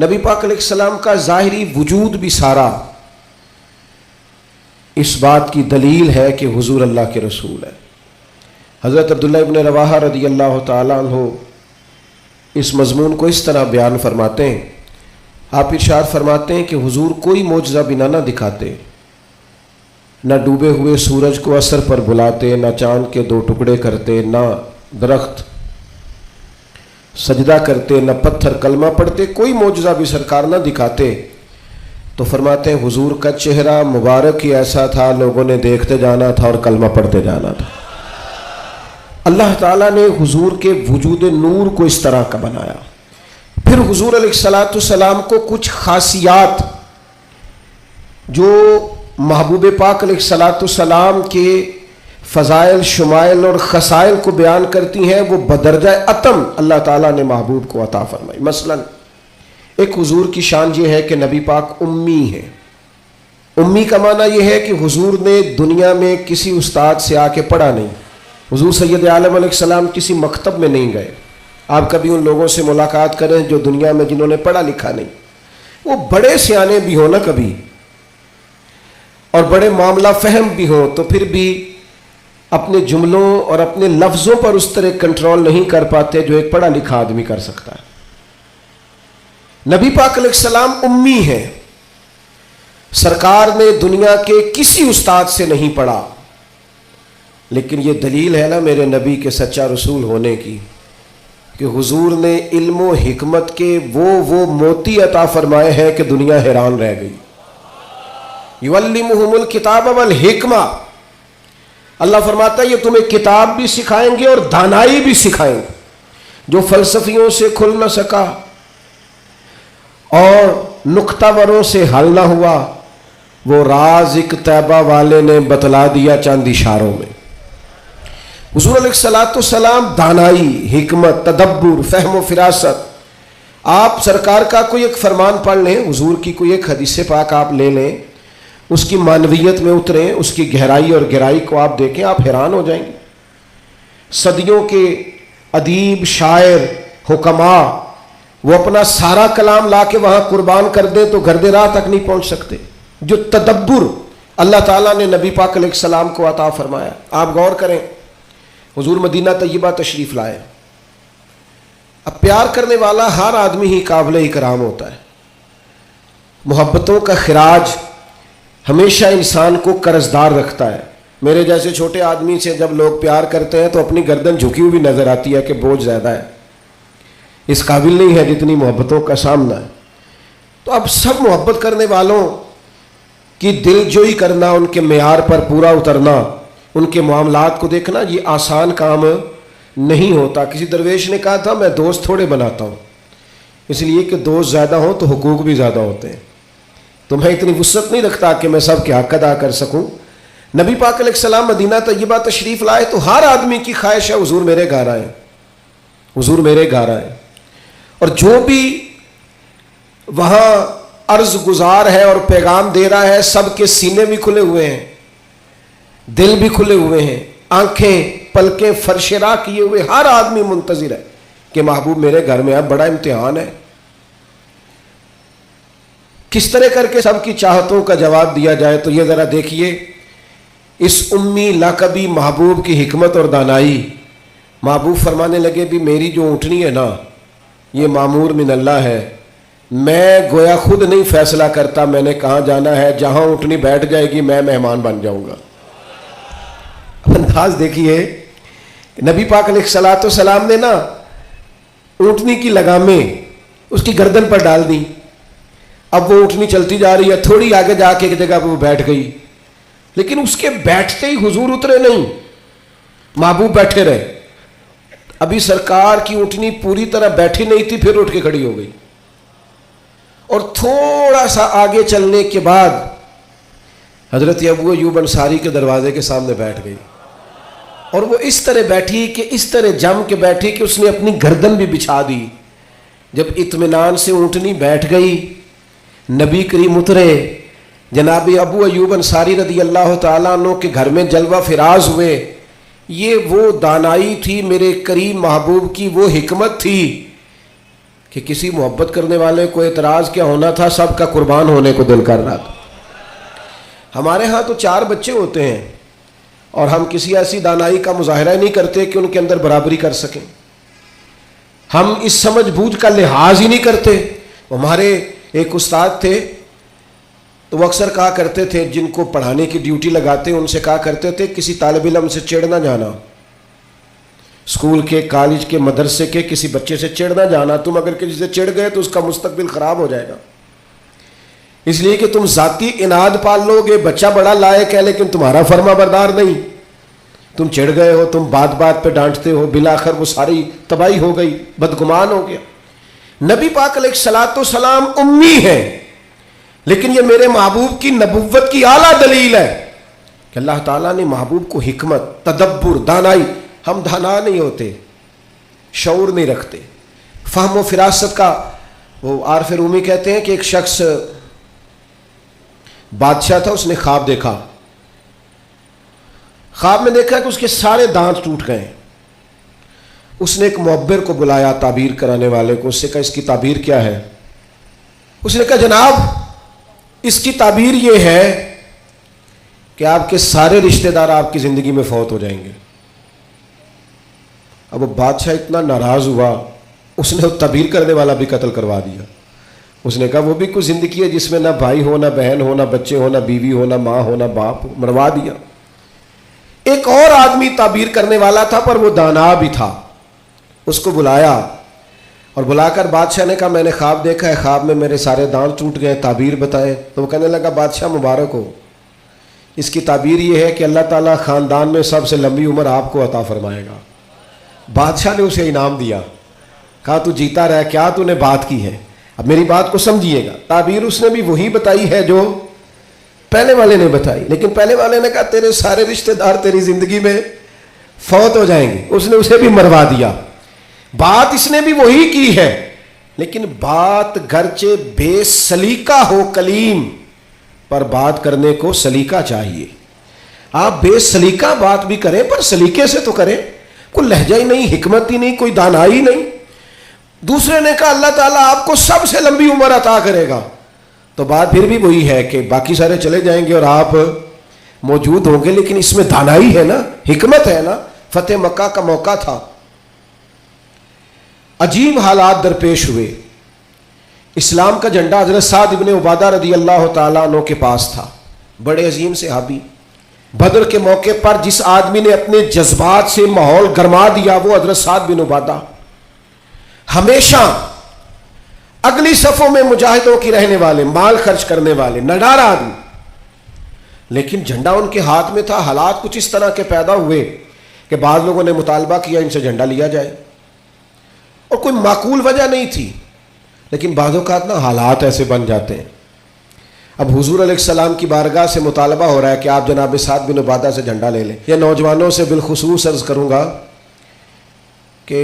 نبی پاک علیہ السلام کا ظاہری وجود بھی سارا اس بات کی دلیل ہے کہ حضور اللہ کے رسول ہے۔ حضرت عبداللہ ابن رواحہ رضی اللہ تعالیٰ عنہ اس مضمون کو اس طرح بیان فرماتے ہیں، آپ ارشاد فرماتے ہیں کہ حضور کوئی معجزہ بنا نہ دکھاتے، نہ ڈوبے ہوئے سورج کو اثر پر بلاتے، نہ چاند کے 2 ٹکڑے کرتے، نہ درخت سجدہ کرتے، نہ پتھر کلمہ پڑھتے، کوئی معجزہ بھی سرکار نہ دکھاتے تو فرماتے ہیں حضور کا چہرہ مبارک ہی ایسا تھا، لوگوں نے دیکھتے جانا تھا اور کلمہ پڑھتے جانا تھا۔ اللہ تعالیٰ نے حضور کے وجود نور کو اس طرح کا بنایا۔ پھر حضور علیہ السلام کو کچھ خاصیات جو محبوب پاک علیہ السلام کے فضائل، شمائل اور خصائل کو بیان کرتی ہیں، وہ بدرجہ اتم اللہ تعالیٰ نے محبوب کو عطا فرمائی۔ مثلا ایک حضور کی شان یہ ہے کہ نبی پاک امی ہے۔ امی کا معنی یہ ہے کہ حضور نے دنیا میں کسی استاد سے آ کے پڑھا نہیں۔ حضور سید عالم علیہ السلام کسی مکتب میں نہیں گئے۔ آپ کبھی ان لوگوں سے ملاقات کریں جو دنیا میں جنہوں نے پڑھا لکھا نہیں، وہ بڑے سیانے بھی ہوں نا کبھی، اور بڑے معاملہ فہم بھی ہوں، تو پھر بھی اپنے جملوں اور اپنے لفظوں پر اس طرح کنٹرول نہیں کر پاتے جو ایک پڑھا لکھا آدمی کر سکتا ہے۔ نبی پاک علیہ السلام امی ہیں، سرکار نے دنیا کے کسی استاد سے نہیں پڑھا، لیکن یہ دلیل ہے نا میرے نبی کے سچا رسول ہونے کی کہ حضور نے علم و حکمت کے وہ موتی عطا فرمائے ہیں کہ دنیا حیران رہ گئی۔ یعلمہم الکتاب والحکمہ، اللہ فرماتا ہے یہ تمہیں کتاب بھی سکھائیں گے اور دانائی بھی سکھائیں گے۔ جو فلسفیوں سے کھل نہ سکا اور نکتہ وروں سے حل نہ ہوا، وہ راز ایک طیبہ والے نے بتلا دیا چند اشاروں میں۔ حضور علیہ السلام دانائی، حکمت، تدبر، فہم و فراست۔ آپ سرکار کا کوئی ایک فرمان پڑھ لیں، حضور کی کوئی ایک حدیث پاک آپ لے لیں، اس کی معنویت میں اتریں، اس کی گہرائی اور گہرائی کو آپ دیکھیں، آپ حیران ہو جائیں گے۔ صدیوں کے ادیب، شاعر، حکماء وہ اپنا سارا کلام لا کے وہاں قربان کر دیں تو گرد راہ تک نہیں پہنچ سکتے۔ جو تدبر اللہ تعالیٰ نے نبی پاک علیہ السلام کو عطا فرمایا، آپ غور کریں، حضور مدینہ طیبہ تشریف لائے۔ اب پیار کرنے والا ہر آدمی ہی قابل اکرام ہوتا ہے۔ محبتوں کا خراج ہمیشہ انسان کو قرضدار رکھتا ہے۔ میرے جیسے چھوٹے آدمی سے جب لوگ پیار کرتے ہیں تو اپنی گردن جھکی ہوئی بھی نظر آتی ہے کہ بوجھ زیادہ ہے، اس قابل نہیں ہے جتنی محبتوں کا سامنا ہے۔ تو اب سب محبت کرنے والوں کی دل جوئی کرنا، ان کے معیار پر پورا اترنا، ان کے معاملات کو دیکھنا، یہ آسان کام نہیں ہوتا۔ کسی درویش نے کہا تھا میں دوست تھوڑے بناتا ہوں، اس لیے کہ دوست زیادہ ہوں تو حقوق بھی زیادہ ہوتے ہیں، تو میں اتنی وسعت نہیں رکھتا کہ میں سب کے حق ادا کر سکوں۔ نبی پاک علیہ السلام مدینہ طیبہ تشریف لائے تو ہر آدمی کی خواہش ہے حضور میرے گھر آئے، حضور میرے گھر آئے، اور جو بھی وہاں عرض گزار ہے اور پیغام دے رہا ہے، سب کے سینے بھی کھلے ہوئے ہیں، دل بھی کھلے ہوئے ہیں، آنکھیں پلکیں فرش راہ کیے ہوئے، ہر آدمی منتظر ہے کہ محبوب میرے گھر میں ہے۔ بڑا امتحان ہے، کس طرح کر کے سب کی چاہتوں کا جواب دیا جائے۔ تو یہ ذرا دیکھیے، اس امی لاقبی محبوب کی حکمت اور دانائی۔ محبوب فرمانے لگے بھی میری جو اونٹنی ہے نا، یہ معمور من اللہ ہے، میں گویا خود نہیں فیصلہ کرتا میں نے کہاں جانا ہے، جہاں اونٹنی بیٹھ جائے گی میں مہمان بن جاؤں گا۔ انداز دیکھیے، نبی پاک علیہ السلام نے نا اونٹنی کی لگامیں اس کی گردن پر ڈال دی۔ اب وہ اونٹنی چلتی جا رہی ہے، تھوڑی آگے جا کے ایک جگہ پہ وہ بیٹھ گئی، لیکن اس کے بیٹھتے ہی حضور اترے نہیں، محبوب بیٹھے رہے۔ ابھی سرکار کی اونٹنی پوری طرح بیٹھی نہیں تھی، پھر اٹھ کے کھڑی ہو گئی، اور تھوڑا سا آگے چلنے کے بعد حضرت ابو ایوب انصاری کے دروازے کے سامنے بیٹھ گئی، اور وہ اس طرح بیٹھی کہ اس طرح جم کے بیٹھی کہ اس نے اپنی گردن بھی بچھا دی۔ جب اطمینان سے اونٹنی بیٹھ گئی، نبی کریم اترے، جناب ابو ایوب انصاری رضی اللہ تعالیٰ عنہ کے گھر میں جلوہ فراز ہوئے۔ یہ وہ دانائی تھی میرے کریم محبوب کی، وہ حکمت تھی کہ کسی محبت کرنے والے کو اعتراض کیا ہونا تھا، سب کا قربان ہونے کو دل کر رہا تھا۔ ہمارے ہاں تو 4 بچے ہوتے ہیں اور ہم کسی ایسی دانائی کا مظاہرہ نہیں کرتے کہ ان کے اندر برابری کر سکیں، ہم اس سمجھ بوجھ کا لحاظ ہی نہیں کرتے۔ ہمارے ایک استاد تھے تو وہ اکثر کہا کرتے تھے، جن کو پڑھانے کی ڈیوٹی لگاتے ان سے کہا کرتے تھے کسی طالب علم سے چڑ نہ جانا، اسکول کے، کالج کے، مدرسے کے کسی بچے سے چڑ نہ جانا، تم اگر کسی سے چڑ گئے تو اس کا مستقبل خراب ہو جائے گا، اس لیے کہ تم ذاتی اناد پال لو گے، بچہ بڑا لائق ہے لیکن تمہارا فرما بردار نہیں، تم چڑ گئے ہو، تم بات بات پہ ڈانٹتے ہو، بالآخر وہ ساری تباہی ہو گئی، بدگمان ہو گیا۔ نبی پاک علیہ الصلوۃ والسلام امی ہیں، لیکن یہ میرے محبوب کی نبوت کی اعلیٰ دلیل ہے کہ اللہ تعالیٰ نے محبوب کو حکمت، تدبر، دانائی، ہم دانا نہیں ہوتے، شعور نہیں رکھتے، فہم و فراست کا، وہ عارف رومی کہتے ہیں کہ ایک شخص بادشاہ تھا، اس نے خواب دیکھا، خواب میں دیکھا کہ اس کے سارے دانت ٹوٹ گئے۔ اس نے ایک معبر کو بلایا، تعبیر کرانے والے کو، اس سے کہا اس کی تعبیر کیا ہے؟ اس نے کہا جناب اس کی تعبیر یہ ہے کہ آپ کے سارے رشتہ دار آپ کی زندگی میں فوت ہو جائیں گے۔ اب وہ بادشاہ اتنا ناراض ہوا، اس نے تعبیر کرنے والا بھی قتل کروا دیا۔ اس نے کہا وہ بھی کوئی زندگی ہے جس میں نہ بھائی ہو، نہ بہن ہو، نہ بچے ہو، نہ بیوی ہو، نہ ماں ہو، نہ باپ ہو، مروا دیا۔ ایک اور آدمی تعبیر کرنے والا تھا پر وہ دانا بھی تھا، اس کو بلایا اور بلا کر بادشاہ نے کہا میں نے خواب دیکھا ہے، خواب میں میرے سارے دانت ٹوٹ گئے، تعبیر بتائیں۔ تو وہ کہنے لگا بادشاہ مبارک ہو، اس کی تعبیر یہ ہے کہ اللہ تعالیٰ خاندان میں سب سے لمبی عمر آپ کو عطا فرمائے گا۔ بادشاہ نے اسے انعام دیا، کہا تو جیتا رہ، کیا تو نے بات کی ہے، اب میری بات کو سمجھیے گا۔ تعبیر اس نے بھی وہی بتائی ہے جو پہلے والے نے بتائی، لیکن پہلے والے نے کہا تیرے سارے رشتہ دار تیری زندگی میں فوت ہو جائیں گے، اس نے اسے بھی مروا دیا۔ بات اس نے بھی وہی کی ہے، لیکن بات گرچہ بے سلیقہ ہو کلیم، پر بات کرنے کو سلیقہ چاہیے۔ آپ بے سلیقہ بات بھی کریں پر سلیقے سے تو کریں، کوئی لہجہ ہی نہیں، حکمت ہی نہیں، کوئی دانائی نہیں۔ دوسرے نے کہا اللہ تعالیٰ آپ کو سب سے لمبی عمر عطا کرے گا، تو بات پھر بھی وہی ہے کہ باقی سارے چلے جائیں گے اور آپ موجود ہوں گے، لیکن اس میں دانائی ہے نا، حکمت ہے نا۔ فتح مکہ کا موقع تھا، عجیب حالات درپیش ہوئے، اسلام کا جھنڈا حضرت سعد بن عبادہ رضی اللہ تعالیٰ عنہ کے پاس تھا، بڑے عظیم صحابی۔ بدر کے موقع پر جس آدمی نے اپنے جذبات سے ماحول گرما دیا وہ حضرت سعد بن عبادہ، ہمیشہ اگلی صفوں میں مجاہدوں کی رہنے والے، مال خرچ کرنے والے، نڈار آدمی، لیکن جھنڈا ان کے ہاتھ میں تھا۔ حالات کچھ اس طرح کے پیدا ہوئے کہ بعض لوگوں نے مطالبہ کیا ان سے جھنڈا لیا جائے، اور کوئی معقول وجہ نہیں تھی، لیکن بعض اوقات نا حالات ایسے بن جاتے ہیں۔ اب حضور علیہ السلام کی بارگاہ سے مطالبہ ہو رہا ہے کہ آپ جناب سعد بن عبادہ سے جھنڈا لے لیں۔ یہ نوجوانوں سے بالخصوص عرض کروں گا کہ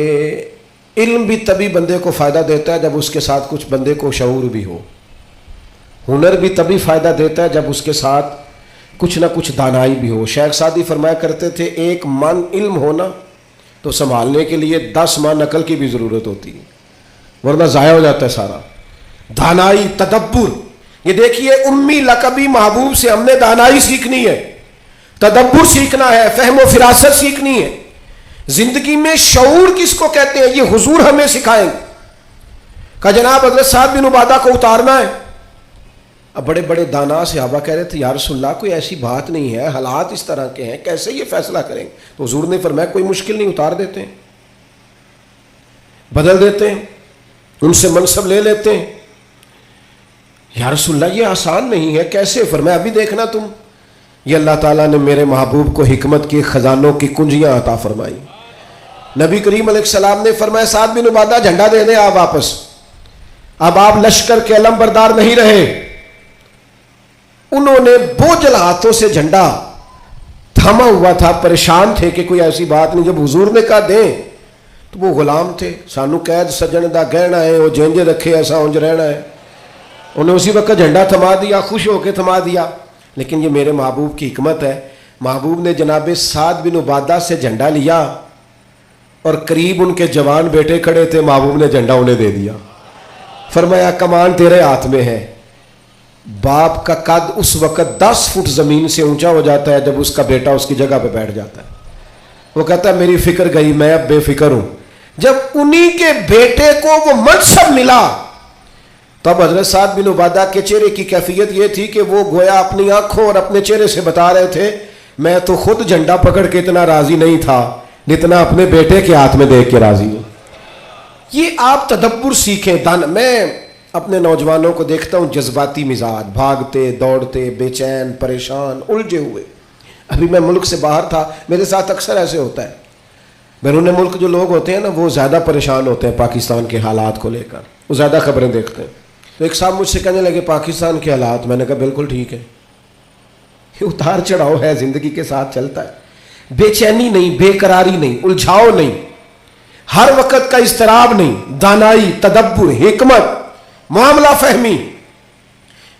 علم بھی تبھی بندے کو فائدہ دیتا ہے جب اس کے ساتھ کچھ بندے کو شعور بھی ہو، ہنر بھی تبھی فائدہ دیتا ہے جب اس کے ساتھ کچھ نہ کچھ دانائی بھی ہو۔ شیخ سعدی فرمایا کرتے تھے ایک من علم ہونا تو سنبھالنے کے لیے 10 من عقل کی بھی ضرورت ہوتی ہے، ورنہ ضائع ہو جاتا ہے سارا۔ دانائی، تدبر، یہ دیکھیے امی لقبی محبوب سے ہم نے دانائی سیکھنی ہے، تدبر سیکھنا ہے، فہم و فراست سیکھنی ہے۔ زندگی میں شعور کس کو کہتے ہیں یہ حضور ہمیں سکھائیں۔ کہ جناب حضرت سعد بن عبادہ کو اتارنا ہے، اب بڑے بڑے دانا صحابہ کہہ رہے تھے یا رسول اللہ کوئی ایسی بات نہیں ہے، حالات اس طرح کے ہیں، کیسے یہ فیصلہ کریں گے؟ تو حضور نے فرمایا کوئی مشکل نہیں، اتار دیتے ہیں، بدل دیتے ہیں، ان سے منصب لے لیتے ہیں۔ یا رسول اللہ یہ آسان نہیں ہے، کیسے؟ فرمایا ابھی دیکھنا تم، یہ اللہ تعالیٰ نے میرے محبوب کو حکمت کی خزانوں کی کنجیاں عطا فرمائی۔ نبی کریم علیہ السلام نے فرمایا سعد بن عبادہ جھنڈا دے دیں آپ واپس، اب آپ لشکر کے علم بردار نہیں رہے۔ انہوں نے بوجھل ہاتھوں سے جھنڈا تھاما ہوا تھا، پریشان تھے کہ کوئی ایسی بات نہیں۔ جب حضور نے کہا دیں تو وہ غلام تھے، سانو قید سجن دا گہنا ہے، وہ جینج رکھے ایسا انج رہنا ہے۔ انہوں نے اسی وقت جھنڈا تھما دیا، خوش ہو کے تھما دیا۔ لیکن یہ میرے محبوب کی حکمت ہے، محبوب نے جناب سعد بن عبادہ سے جھنڈا لیا اور قریب ان کے جوان بیٹے کھڑے تھے، محبوب نے جھنڈا انہیں دے دیا۔ فرمایا کمان تیرے ہاتھ میں ہے. باپ کا قد اس وقت 10 فٹ زمین سے اونچا ہو جاتا ہے جب اس کا بیٹا اس کی جگہ پہ بیٹھ جاتا ہے. وہ کہتا ہے میری فکر گئی, میں اب بے فکر ہوں. جب انہی کے بیٹے کو وہ منصب ملا تب حضرت سعد بن عبادہ کے چہرے کی کیفیت یہ تھی کہ وہ گویا اپنی آنکھوں اور اپنے چہرے سے بتا رہے تھے میں تو خود جھنڈا پکڑ کے اتنا راضی نہیں تھا جتنا اپنے بیٹے کے ہاتھ میں دیکھ کے راضی ہوں. یہ آپ تدبر سیکھیں. میں اپنے نوجوانوں کو دیکھتا ہوں جذباتی مزاج, بھاگتے دوڑتے, بے چین, پریشان, الجھے ہوئے. ابھی میں ملک سے باہر تھا, میرے ساتھ اکثر ایسے ہوتا ہے. بیرون ملک جو لوگ ہوتے ہیں نا وہ زیادہ پریشان ہوتے ہیں پاکستان کے حالات کو لے کر, وہ زیادہ خبریں دیکھتے ہیں. تو ایک صاحب مجھ سے کہنے لگے پاکستان کے حالات, میں نے کہا بالکل ٹھیک ہے, یہ اتار چڑھاؤ ہے, زندگی کے ساتھ چلتا ہے. بے چینی نہیں, بے قراری نہیں, الجھاؤ نہیں, ہر وقت کا اضطراب نہیں. دانائی, تدبر, حکمت, معاملہ فہمی,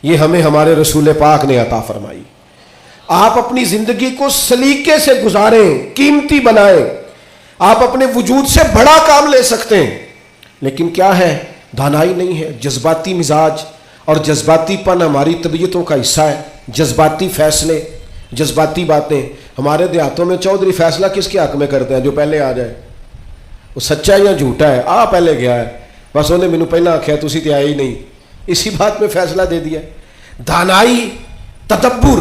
یہ ہمیں ہمارے رسول پاک نے عطا فرمائی. آپ اپنی زندگی کو سلیقے سے گزاریں, قیمتی بنائیں. آپ اپنے وجود سے بڑا کام لے سکتے ہیں, لیکن کیا ہے, دانائی نہیں ہے. جذباتی مزاج اور جذباتی پن ہماری طبیعتوں کا حصہ ہے. جذباتی فیصلے, جذباتی باتیں. ہمارے دیہاتوں میں چودھری فیصلہ کس کے حق میں کرتے ہیں, جو پہلے آ جائے, وہ سچا ہے یا جھوٹا ہے, پہلے گیا ہے, بس انہیں مینوں پہلے آخیا تسی تے آئے ہی نہیں, اسی بات میں فیصلہ دے دیا. دانائی, تدبر,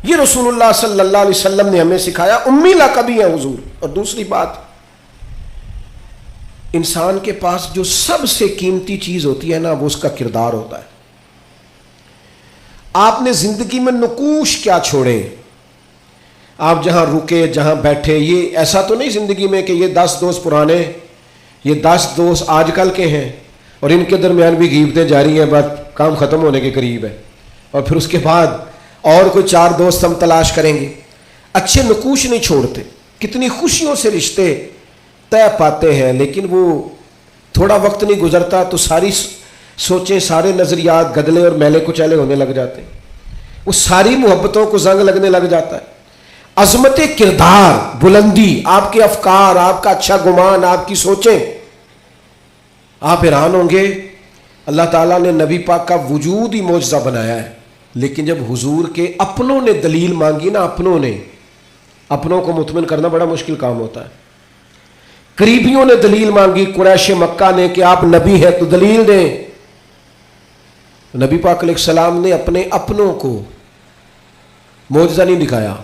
یہ رسول اللہ صلی اللہ علیہ وسلم نے ہمیں سکھایا. امی لقبی ہے حضور. اور دوسری بات, انسان کے پاس جو سب سے قیمتی چیز ہوتی ہے نا وہ اس کا کردار ہوتا ہے. آپ نے زندگی میں نقوش کیا چھوڑے, آپ جہاں رکے, جہاں بیٹھے, یہ ایسا تو نہیں زندگی میں کہ یہ 10 دوست پرانے, یہ 10 دوست آج کل کے ہیں اور ان کے درمیان بھی غیبتیں جاری ہیں, بس کام ختم ہونے کے قریب ہے, اور پھر اس کے بعد اور کوئی 4 دوست ہم تلاش کریں گے. اچھے نقوش نہیں چھوڑتے. کتنی خوشیوں سے رشتے طے پاتے ہیں, لیکن وہ تھوڑا وقت نہیں گزرتا تو ساری سوچیں, سارے نظریات گدلے اور میلے کچیلے ہونے لگ جاتے ہیں. وہ ساری محبتوں کو زنگ لگنے لگ جاتا ہے. عظمت کردار, بلندی, آپ کے افکار, آپ کا اچھا گمان, آپ کی سوچیں, آپ حیران ہوں گے. اللہ تعالیٰ نے نبی پاک کا وجود ہی معجزہ بنایا ہے, لیکن جب حضور کے اپنوں نے دلیل مانگی نا, اپنوں کو مطمئن کرنا بڑا مشکل کام ہوتا ہے. قریبیوں نے دلیل مانگی, قریش مکہ نے, کہ آپ نبی ہیں تو دلیل دیں. نبی پاک علیہ السلام نے اپنے اپنوں کو معجزہ نہیں دکھایا,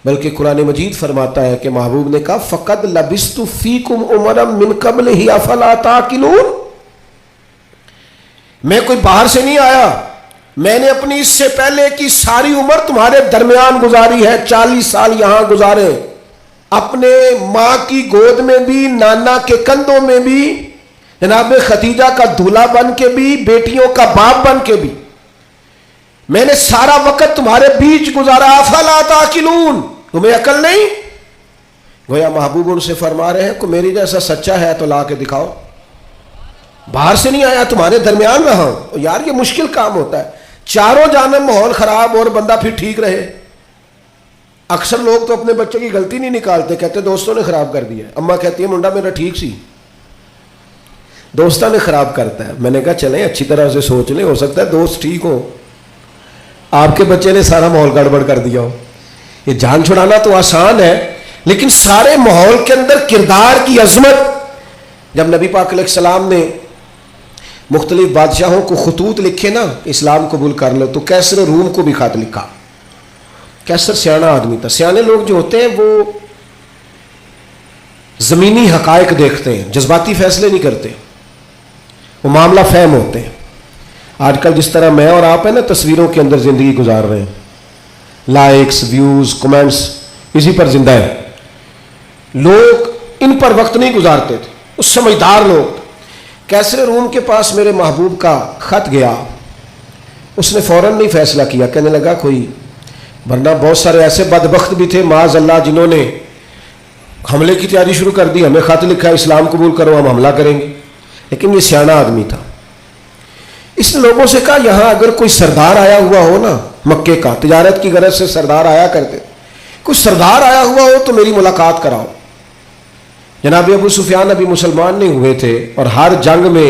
بلکہ قرآن مجید فرماتا ہے کہ محبوب نے کہا فقد لبثت فیکم عمرا من قبلہ افلا تعقلون. میں کوئی باہر سے نہیں آیا, میں نے اپنی اس سے پہلے کی ساری عمر تمہارے درمیان گزاری ہے. 40 سال یہاں گزارے, اپنے ماں کی گود میں بھی, نانا کے کندھوں میں بھی, جناب خدیجہ کا دولہا بن کے بھی, بیٹیوں کا باپ بن کے بھی. میں نے سارا وقت تمہارے بیچ گزارا. افلا تعقلون, تمہیں عقل نہیں؟ گویا محبوب ان سے فرما رہے ہیں کہ میری جیسا سچا ہے تو لا کے دکھاؤ. باہر سے نہیں آیا, تمہارے درمیان رہا ہوں. یار یہ مشکل کام ہوتا ہے, چاروں جانب ماحول خراب اور بندہ پھر ٹھیک رہے. اکثر لوگ تو اپنے بچے کی غلطی نہیں نکالتے, کہتے دوستوں نے خراب کر دیا. اماں کہتی ہے منڈا میرا ٹھیک سی, دوستوں نے خراب کرتا ہے. میں نے کہا چلیں اچھی طرح سے سوچ لیں, ہو سکتا ہے دوست ٹھیک ہو, آپ کے بچے نے سارا ماحول گڑبڑ کر دیا ہو. یہ جان چھڑانا تو آسان ہے, لیکن سارے ماحول کے اندر کردار کی عظمت. جب نبی پاک علیہ السلام نے مختلف بادشاہوں کو خطوط لکھے نا اسلام قبول کر لو, تو کیسر روم کو بھی خط لکھا. کیسر سیانا آدمی تھا. سیانے لوگ جو ہوتے ہیں وہ زمینی حقائق دیکھتے ہیں, جذباتی فیصلے نہیں کرتے, وہ معاملہ فہم ہوتے ہیں. آج کل جس طرح میں اور آپ ہیں نا تصویروں کے اندر زندگی گزار رہے ہیں, لائکس, ویوز, کمنٹس, اسی پر زندہ ہے. لوگ ان پر وقت نہیں گزارتے تھے, اس سمجھدار لوگ. کیسر روم کے پاس میرے محبوب کا خط گیا, اس نے فوراً نہیں فیصلہ کیا, کہنے لگا کوئی, ورنہ بہت سارے ایسے بدبخت بھی تھے معاذ اللہ جنہوں نے حملے کی تیاری شروع کر دی. ہمیں خط لکھا ہے اسلام قبول کرو, ہم حملہ کریں گے. لیکن یہ سیانا آدمی تھا. اس نے لوگوں سے کہا یہاں اگر کوئی سردار آیا ہوا ہو نا, مکے کا تجارت کی غرض سے سردار آیا کرتے, کوئی سردار آیا ہوا ہو تو میری ملاقات کراؤ. جناب ابو سفیان ابھی مسلمان نہیں ہوئے تھے اور ہر جنگ میں